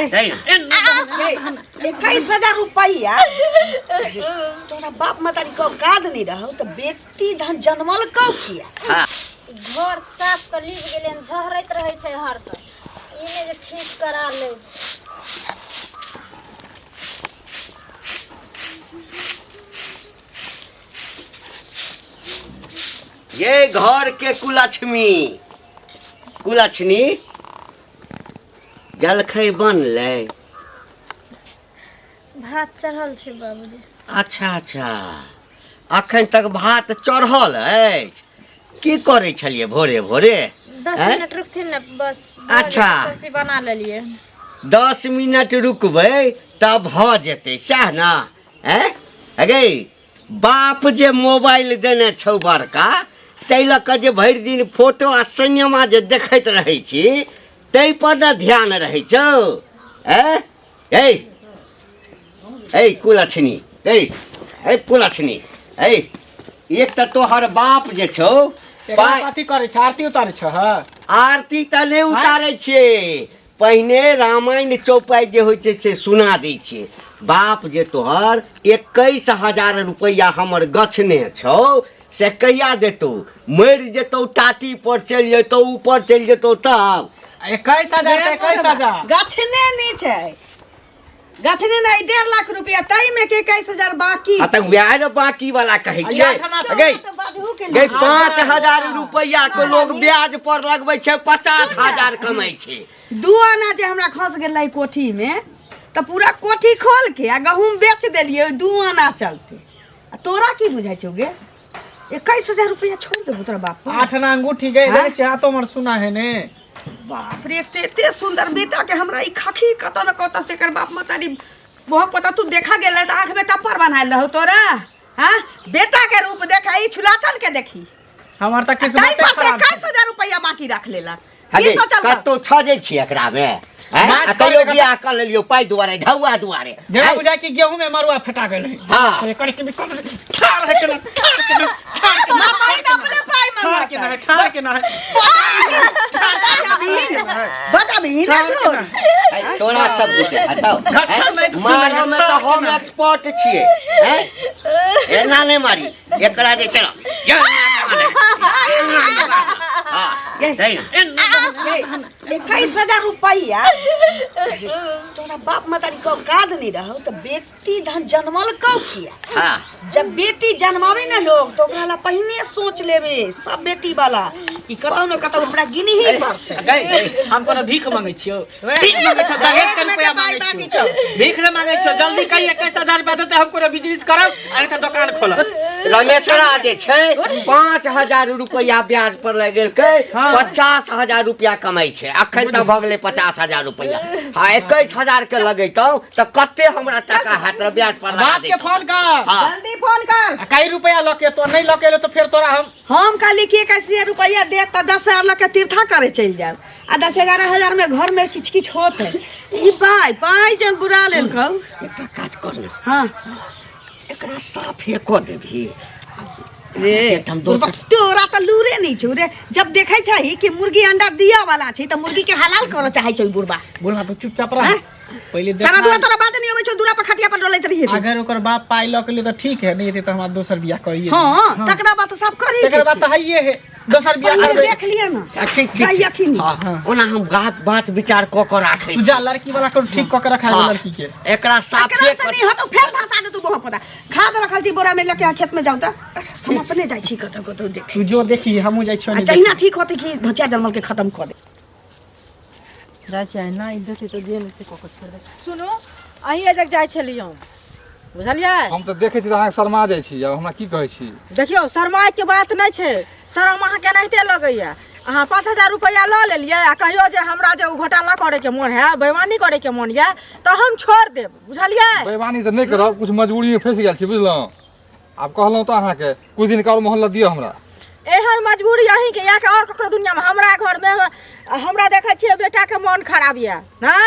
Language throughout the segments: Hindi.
21,000 रुपया तोरा बाप मतारी को काद नहीं रहो तो बेटी धन जन्मल कौ किया घर साफ कर लीज गेले झहरैत रहे छै हर त इने जे ठीक करा ले छै। ये घर के कुलक्ष्मी जलखै बनलै भात चढ़ल छै बाबूजी। अच्छा अखन तक भात चढ़ल अछि की करै छलिए भोरे भोरे 10 मिनट रुकथिन न बस अच्छा सब्जी बना लेलिए 10 मिनट रुकबै तब भ जेतै सएह न अगे बाप जे मोबाइल देने छौ बड़का ताहि लऽ कऽ जे भरि दिन फोटो आ सिनेमा जे देखैत रहै छी ताहि पर न ध्यान रहै छौ कुलक्ष्मी एक तऽ तोहर बाप जे छौ कथी करै छ आरती उतारै छ आरती तऽ नहि उतारै छियै पहिने रामायण चौपाई जे होइ छै से सुना दै छियै। बाप जे तोहर 21,000 रुपया हमर गछने छौ से कहिया देतौ मरि जेतौ टाटी पर चलि जेतौ ऊपर चलि जेतौ तब 21,000 गछने नहीं छै गछने नहीं 1.5 लाख रुपया तई में के 21,000 बाकी आ तक ब्याज बाकी वाला कहै छै गई 5,000 रुपया को लोग ब्याज पर लगबै छै 50,000 कमाई छै। 2 आना जे हमरा खस गेलै कोठी में तो पूरा कोठी खोल के आ गहूम बेच देलिए 2 आना चलते तोरा की बुझाइ छौ गे 21,000 रुपया छोड़ देबो तोरा बाप 8 आना अंगूठी गई रे छै तो हमर सुना है ने बाप रे एते सुंदर बेटा के हमरा ई खखी कत न कत से कर बाप मतारी बहुत पता तू देखा गेल त आंख में टप्पर बनाइल रहौ तोरा हां बेटा के रूप देखा ई छुलाचल के देखी हमर त किस्मत खराब 21,000 रुपया बाकी रख लेला ई सोचल कतो छजै छी एकरा में कहियो बियाह कर लेलियो पाई दुआरे ढौआ दुआरे जेना बुझाय कि गेहूं में मरुआ फेटा गेल है हां कर के भी ठार है के माई न अपने पाई मंगा के ना ठार के ना बता भी ना छोड़ तोरा सब बुझे हटाओ मारो में तो हम एक्सपर्ट छिए एना नहीं मारी एकरा दे चलो 21,000 रुपया तोरा बाप मतारी को काद नहीं रहो तो बेटी धन जन्मल कौ किया जब बेटी जन्मावे ना लोग तो ओकरा ला पहिने सोच लेबे सब बेटी वाला ई कतौ न कतौ हमरा गिनी ही पड़ते हम कोनो भीख मांगे छियो भीख मांगे छ दहेज के रुपया मांगे छियो भीख न मांगे छ जल्दी कहि 21,000 रुपया देते हम कोनो बिजनेस करब आ त दुकान खोलब रमेशरा जे छै 5,000 रुपया ब्याज पर लग गेल के 50,000 रुपया कमाई छै अखन तक भ गेलै 50,000 रुपया हां 21,000 के लगैतौ त कते हमरा टाका हाथ रे ब्याज पर लगा बात के फोन कर जल्दी फोन कर कई रुपया लके तो नहीं लके तो फिर तोरा हम खाली के 21,000 रुपया दे त 10,000 लके तीर्था करे चल जाब आ 10-11,000 में घर में किछ होत है ई पाई जन बुरा लेल कौ एकटा काज कर न हां एकरा साफे क देबही रे तोरा त लूरे नहीं छौ रे जब देखै छही कि मुर्गी अंडा दिया वाला छै त मुर्गी के हलाल कर चाहे छौ बुढ़बा तो चुपचाप रह पहले सारा दुआ तोरा बात नहीं होबै छौ दूरा पर खटिया पर डोलैत रहिए अगर ओकर बाप पाई ल के लिए तो ठीक है नहीं तो हमरा दोसर बियाह करिए हां तकरा बात सब करी तकरा बात हइए है दोसर बियाह करबे देख लिया ना ठीक ओना हम बात विचार क के राखै तू जा लड़की वाला को ठीक क के रखा है लड़की के एकरा साफे नहीं हो तो फेर भाषा दे तू बहुत पता खाद रखल छी बोरा में लेके खेत में जाऊ त हम अपने जाई छी कत देख तू जो देखी हमहु जाई छी चाहिना ठीक होते कि भचिया जन्मल के खत्म कर दे राजा ना इज्जत तो जेल से को छोड़ दे सुनो अहीं एजक जाय छलियो बुझलियै हम तो देखे छी अहाँ शर्मा जाय छी अब हमरा की कहै छी देखियो शर्मा के बात नहीं छै शर्म अहाँ के नहिते लगैया अहाँ 5,000 रुपया ल लेलिए आ कहियो जे हमरा जे घोटाला करे के मन है बेईमानी करे के मन या तो हम छोड़ देब बुझलियै बेईमानी तो नहीं करब कुछ मजबूरी में फंस गेल छी बुझलौ अब कहलौ त अहाँ के कुछ दिन का मोहल्ला दियो हमरा एहन मजबूरी अहीं के या के और ककरो दुनिया में हमरा घर में हमरा देखै छियै बेटा के मन खराब या हैं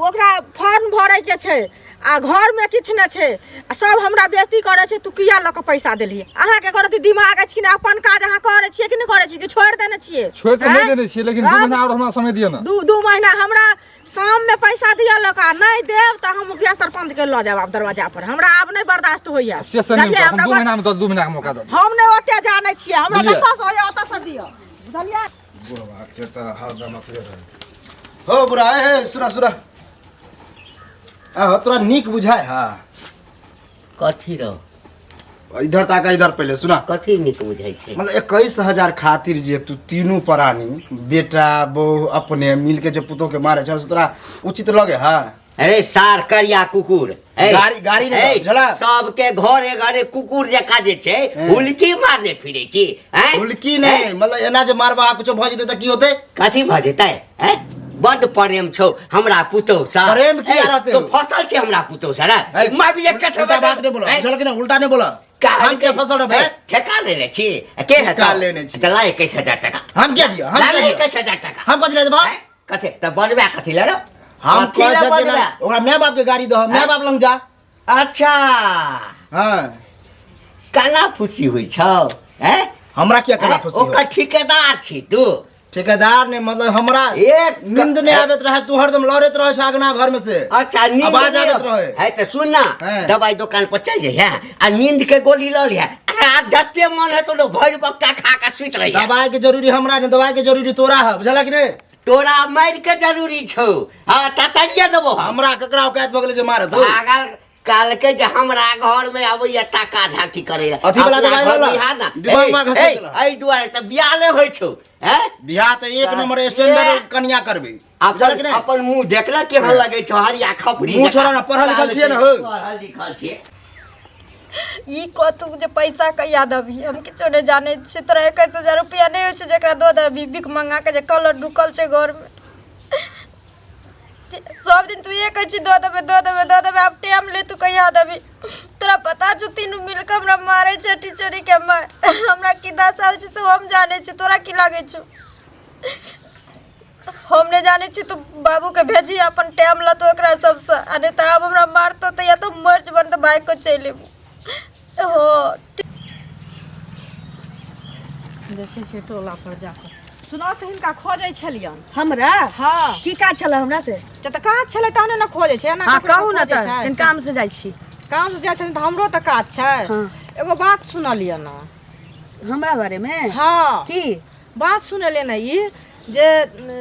ओकरा फॉर्म भरै के छै आ आ घर में किछ न छे आ सब हमरा बेइज्जती करे छे तू किया ल के पैसा देलिए अहाँ के करत दिमाग अछि कि ना अपन काज अहाँ करे छिए कि नहीं करे छिए कि छोड़ देने छिए छोड़ तो नहीं देने छिए लेकिन 2 महीना और हमरा समय दियो ना 2 महीना हमरा शाम में पैसा दिया लक आ नहीं देव त हम मुखिया सरपंच के ल जाब दरवाजा पर हमरा अब नहीं बर्दाश्त होइया हम 2 महीना में 2 महीना के मौका दो हम नहीं ओते जाने छिए हमरा कत से होया ओत से दियो बुझलिए बुढ़वा के त हरदम अथरे रहे हो बुढ़ा ए सुना सुना आ तोरा नीक बुझाय हा कथी रहो इधर ताका इधर पहले सुना कथी नीक बुझाइ छै मतलब 21,000 खातिर जे तू तीनों प्राणी बेटा बहू अपने मिल के जे पुतो के मारे छ तोरा उचित लगे हा अरे सार करिया कुकुर गाड़ी नहीं झला सबके घरे घरे कुकुर जका जे छै हुलकी मारने फिरे छी हैं हुलकी नहीं मतलब एना जे मारबा कुछ भ जेते त की होते कथी भ जेतै हैं बड प्रेम छौ हमरा पुतौ सा प्रेम किया रहते तो फसल छै हमरा पुतौ सा रे मैं भी एक कथा बात नहीं बोला झल के ना उल्टा नहीं बोला हम क्या फसल रे भाई ठेका लेने छी के है ठेका लेने छी त लाई 21,000 टका हम क्या दिया हम क्या दिया 21,000 टका हम कथि ले देबा कथे त बनबा कथि ले रो हम पैसा देना ओकरा माय बाप के गाड़ी दो माय बाप लंग जा अच्छा हां काला खुशी होई छौ हैं हमरा क्या काला खुशी ओकर ठेकेदार छी तू ठेकेदार ने मतलब हमरा एक नींद नहीं आबत रहे तू हरदम लड़त रहे छ आगना घर में से अच्छा नींद आवाज आबत रहे है त सुन ना दवाई दुकान पर चल जाइए आ नींद के गोली ल लिया आ जत्ते मन है तो भर बक्का खा के सुत रही दवाई के जरूरी हमरा ने दवाई के जरूरी तोरा है बुझला कि नहीं तोरा मार के जरूरी छौ हां ततरिया देबो हमरा ककरा औकात बगले जे मारत हो अगर काल के जे हमरा घर में आबैया टाका झाकी करे अथी वाला दवाई वाला दिमाग में घसे एई दुआरे त बियाह नै होय छौ हैं बियाह त एक नंबर स्टैंडर्ड कन्या करबे अपन मुंह देखला केहन लगे छौ हरिया खपरी मुंह छोरा ना पढ़ल लिखल छिए ना हो पढ़ल लिखल छिए ई कतु जे पैसा के याद अभी हम किछो नहीं जाने छी तोरा 21,000 रुपया नहीं होय छै जेकरा दो दबी बिक मंगा के जे कलर ढुकल छै घर में सब दिन तू ये कह छी दो देबे अब टाइम ले तू कहिया देबी तोरा पता छ तीनू मिल के हमरा मारे छै टीचरी के मार हमरा की दशा होय छै से हम जाने छी तोरा की लागे छ हम नहीं जाने छी तू बाबू के भेजी अपन टाइम ल तो एकरा सब से अने त अब हमरा मारतो त या तो मर जबन त बाइक को चले हो देखे छै टोला पर जाकर सुना त हिनका खोजै छलियन हमरा हां की काज छले हमरा से त काज छले तहने न खोजै छै ना हां कहू ना त किन काम से जाइ छी काम से जाइ छै त हमरो त काज छै एगो बात सुनलिए ना हमरा बारे में हां की बात सुनले ना ई जे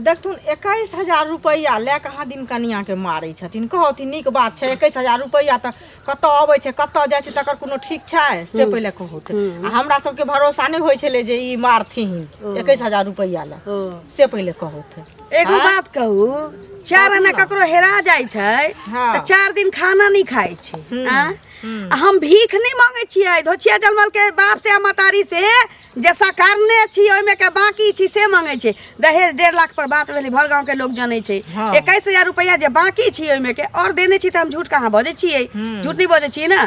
देखथुन 21,000 रुपया ले कहाँ दिन कनिया के मारै छथिन कहथिन नीक बात छै 21,000 रुपया त कत आबै छै कत जाइ छै तकर कोनो ठीक छै से पहिले कहत आ हमरा सबके भरोसा नहीं होय छले जे ई मारथिन 21,000 रुपया ले से पहिले कहत एगो बात कहू 4 आना ककरो हेरा जाइ छै त 4 दिन खाना नहीं खाइ छै हम भीख नहीं मांगे छियै धोचिया जलमल के बाप से मतारी से जैसा करने छी ओय में के बाकी छी से मांगे छै दहेज 1.5 लाख पर बात भेली भर गांव के लोग जाने छै 21,000 रुपया जे बाकी छी ओय में के और देने छी त हम झूठ कहां बजे छियै झूठ नहीं बजे छियै ना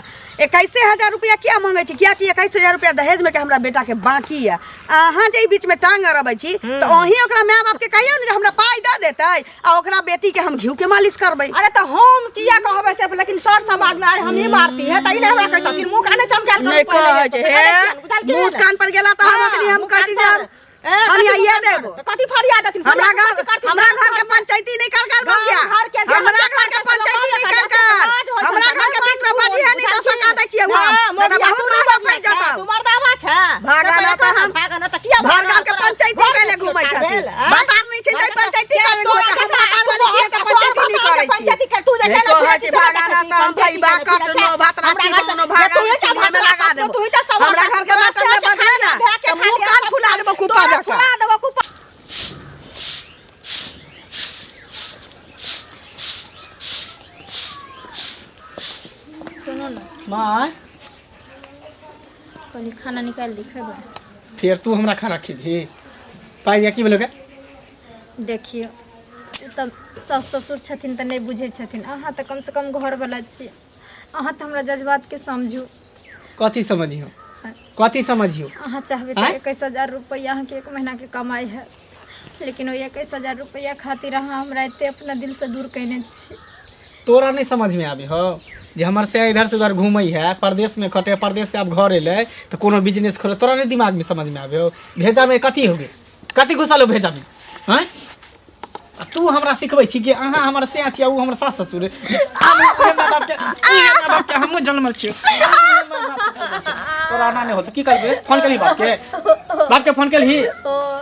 21,000 रुपया क्या मांगे छी किया कि 21,000 रुपया दहेज में के हमरा बेटा के बाकी है अहाँ जे बीच में टांग अरबै छी त ओही ओकरा माय बाप के कहियो न जे हमरा पाई द देतै आ ओकरा बेटी के हम घिउ के मालिश करबै अरे त हम किया कहबै से लेकिन सर समाज में हम ही मारती है तई ने हमरा कहतथिन मुंह काने चमकाल नहीं कहै छै मुंह कान पर गेला त हम अखनी हम कहती जे फरिया देबो त कथि फरिया देथिन हमरा घर के पंचायती नहीं कर कर गया हमरा घर के पंचायती नहीं कर कर हमरा घर के बीच में बाजी है नहीं तो सका दै छियै हम मेरा बहुत लंबा पड़ जाता तुम्हार दावा छै भागाना त हम भागाना त किया घर गांव के पंचायती करे घुमै छथिन बात नहीं छै त पंचायती करे घुमै छै हम मकान वाली छियै त पंचायती नहीं करे छी पंचायती कर तू जे केना छै भागाना त हम भाई बा काट नो भात राखी कोनो भागा में लगा देबो हमरा घर के मकान में बदले ना त मुंह कान फुला देबो कुपा फुला देबो कुपा सुनो ना मां कनी खाना निकाल दी खेबा फिर तू हमरा खाना खिबही पाई दिया की बोलोगे देखियो तब सास ससुर छथिन त नहीं बुझे छथिन अहाँ त कम से कम घर वाला छी अहाँ त हमरा जज्बात के समझू कथी समझियो कथी समझियो अहाँ चाहबे त 21,000 रुपया अहाँ के 1 महीना के कमाई है लेकिन वो 21,000 रुपया खातिर अहाँ हमरा एते अपना दिल से दूर कइने छी तोरा नहीं समझ में आवे हो जे हमर से इधर से उधर घूमई है, परदेश में खटे, परदेश से अब घर अइले तो कोनो बिजनेस खोले, तोरा नहीं दिमाग में समझ में आवे हो। भेजा में कथी होगे, कथी घुसल हो भेजा में, हैं? तू हमरा सिखबै छी कि अहाँ हमर से छी, उ हमर सास ससुर हमहूँ जन्मल छियै, तोरा ना नहीं होता की करबे? फोन करी बाप के फोन करी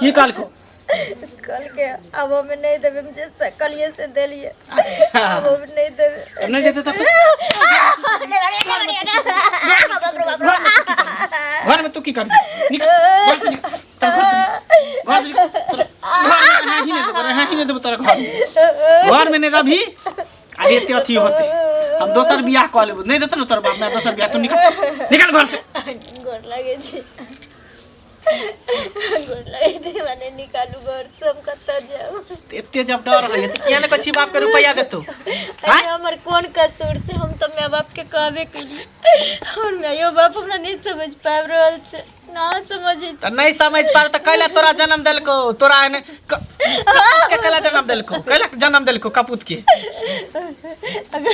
की काल को कल के अब हमें नहीं देवे, मुझे कलिए से दे लिए। अच्छा अब हमें नहीं देवे, नहीं देते तब घर में तू की करबी? निकल घर में नहीं रही अभी एते अथी होते, हम दोसर बियाह कऽ लेबो, नहीं देते ना तोर बाप मैं दोसर बियाह, तू निकल घर से। गोर लगे छी, गोर लगे छी, माने निकालू घर से, हम कतऽ जाऊ? एते जब डर है त किया ने कछि बाप के रुपया देतो? अरे हमर कौन कसूर छै? हम तो माय बाप के कहबे केली, और मायो बाप हमरा नहीं समझ पाबि रहल छै, ना समझै त नहीं समझ पार त कैला तोरा जन्म देलको, तोरा ने के कैला जन्म देलको, कैला जन्म देलको कपूत के? अगर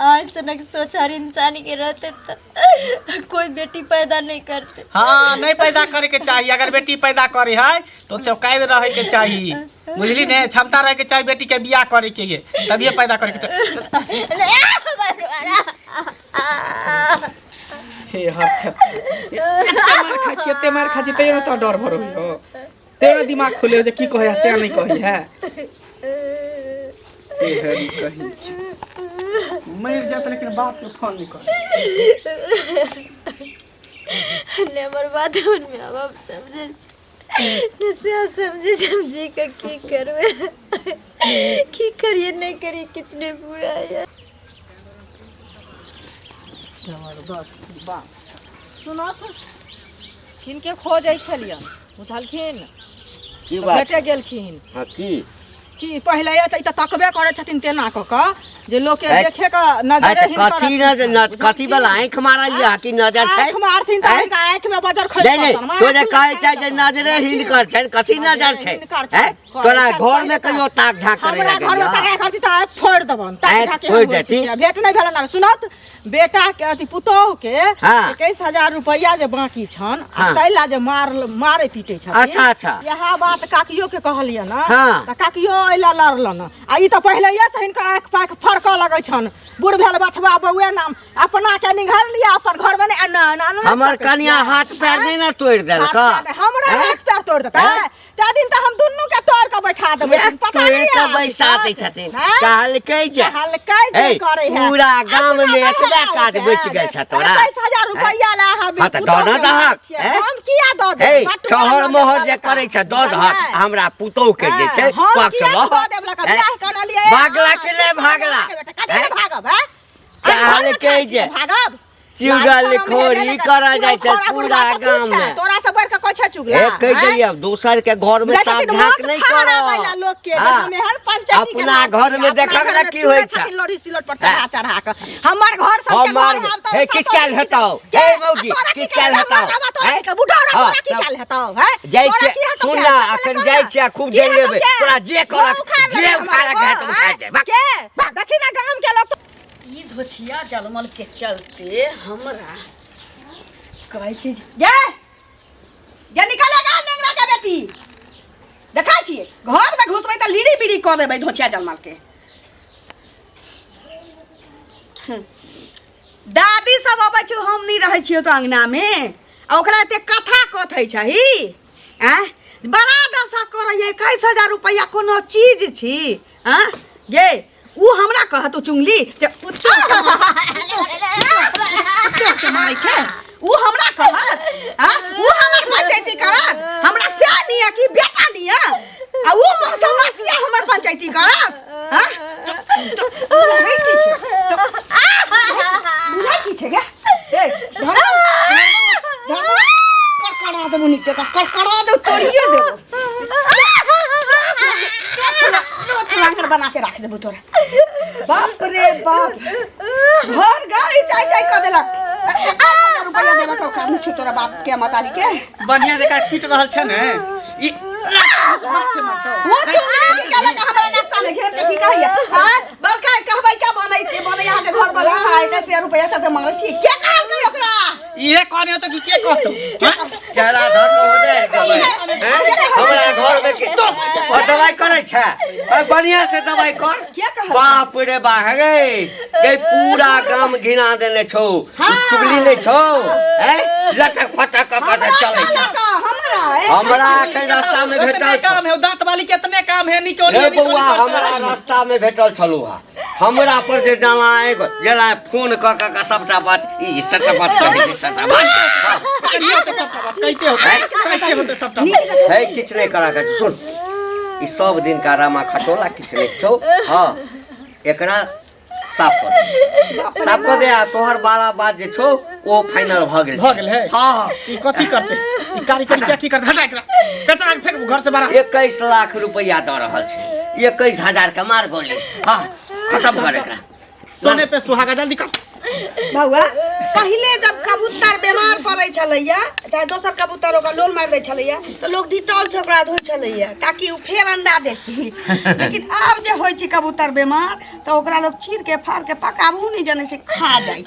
आज सनक सोच हर इंसान के रहते तो कोई बेटी पैदा नहीं करते। हाँ नहीं पैदा करे के चाहिए, अगर बेटी पैदा करे है तो कैद रहे के चाहिए, बुझली ने? क्षमता रहे के चाहिए बेटी के बियाह करे के, तभी पैदा करे के चाहिए। एते मार खा छी तेरे तो डर भरो हो, तेरे दिमाग खोले जे की कहे से नहीं कही है, मर जात लेकिन बाप के फोन नहीं कर ने हमर बात मन में अब समझे ने से समझे समझी के की करबे, की करिए नहीं करिए किछ नहीं पूरा है। जबरदस्त बात सुना तो किनके खोजै छलियन, बुझलखिन? की बात भेटे गेलखिन हाँ कि पहले त तकबे करे छथिन तेना क क जे लोग के है? देखे का नजर कथी कथी वाला आँख मारलिया कि नजर छै? आँख मारथिन त आँख में बजर खै नहीं तो जे कहै छै जे नजरे हिनकर छै, कथी नजर छै? हैं? तोरा घर में कहियो ताक झाँक करे हमरा घर में ताक करती त आँख फोड़ देबन, ताक आँख झाँक फोड़ देती? भेट नहीं भेलन ना। सुनत बेटा के अथी पुतोह के हाँ। 21,000 रुपया जे बाकी छन, हाँ। तैला जे मारे पीटे छथिन। अच्छा अच्छा यह बात काकियो के कहलिए ना, हाँ। त काकियो एला लड़लन, आ ई त पहले से हिनकर आँख पाँख फड़क लगै छन, बूढ़ भेल बछवा बउए नाम अपना के निघर लिया, अपन घर में हमर कन्या हाथ पैर नहीं ना तोड़ देलक, हमरा हाथ पैर तोड़ देता है ता दिन त हम दुन्नु के तोड़ के बैठा देबै, पता नहीं तो बैसा दै छथिन। कहलकै जे करे है पूरा गांव में एकदा काज बच गेल छ तोरा, 21,000 रुपया ला हम हाँ त दऽ दहक, हम किया दऽ दे? हे शहर मोहर जे करे छ दऽ दहक, हमरा पुतोह के जे छै पक्ष लह भागला के ले भागला, भागब है कहलकै जे भागब चुगल खोरी करा जाय छै पूरा गांव में, तोरा से बढ़ के कोइ छै चुगला? एक कह जइया दोसर के घर में साथ झांक नहीं करो, लोग के हमें हर पंचायत अपना घर में देखक ना की होय छै, लोरी सिलट पर चढ़ा चढ़ा के हमर घर सब के हमर हे किछ काल हेतौ, हे मौगी किछ काल हेतौ, हे बुढ़ौरा तोरा की काल हेतौ? है जाय छै सुन ना, अखन जाय छै खूब देर लेबे, तोरा जे करक जे उखाड़क है तो उखाड़ दे के देखी ना गांव के लोग ई धोछिया जलमल के चलते हमरा कहै छी गे गे निकलेगा नेंगरा के बेटी, देखा छिए घर में घुसबै त लीड़ी बीड़ी क देबै धोछिया जलमल के। दादी सब अबै छै, हम नहीं रहै छियो तो अंगना में, ओकरा एते कथा कथै छही बड़ा दशा करैए। 21,000 रुपया कोनो चीज छी? गे उ हमरा कहत चुंगली जे पुत्तो के मारै छै, उ हमरा कहत उ हमर पंचायती करत, हमरा से निया कि बेटा निया, आ उ समस्या हमर पंचायती करत। बुझै की छै बुझै की छै गे ए धरा कड़कड़ा देबो नीचे कड़कड़ा दे तोड़िए देबो, लांगर बना के रख देबो तोरा। बाप रे बाप घर गाई चाय चाय क देलक, 21,000 रुपया देलक ओकरा मुछु तोरा बाप के मतारी के बढ़िया देखा पीट रहल छै ने ई वो चुंगली की कहलक हमरा नाश्ता में से घेर के की कहैया हां बड़का कहबै क्या बनै यहाँ के घर बना है 1000 रुपया से मांगे छी क्या कहल के ओकरा इहे कहने तो की के कहतो चला धक हो जाए हमरा घर में के और दवाई करे छै और बढ़िया से दवाई कर बाप रे बा गे ए पूरा गांव घिना देने छौ चुगली नहीं छौ लटक फटक कर चले छै हमरा के रास्ता में भेटल काम है दांत वाली कितने काम है निचोली रे बउआ हमरा रास्ता में भेटल छलु हमरा पर जे डाला जेला फोन क सबटा बात ई सबटा बात सबटा बात कैसे होते सबटा है किछ नहीं करा के सुन ई सब दिन का रामा खटोला किछ नहीं छौ हां एकरा साफ कर दे आ तोहर बाला बात जे छौ ओ फाइनल भ गेल है हां ई कथि करते ई कार्यक्रम क्या की करते हटा एकरा बेचारा के फेर घर से बाहर 21 लाख रुपया द रहल छै 21000 का मार गोली हां खत्म कर एकरा सोने पे सुहागा जल्दी कर बउआ पहले जब कबूतर बीमार पड़ै छलैया चाहे दोसर कबूतर ओकरा लोल मार दै छलैया तो लोग डिटॉल से ओकरा धोइ छलैया ताकि उ फेर अंडा देती लेकिन अब जे होइ छै कबूतर बीमार तो ओकरा लोग चीर के फाड़ के पकाबू नहीं जाने से खा जाइ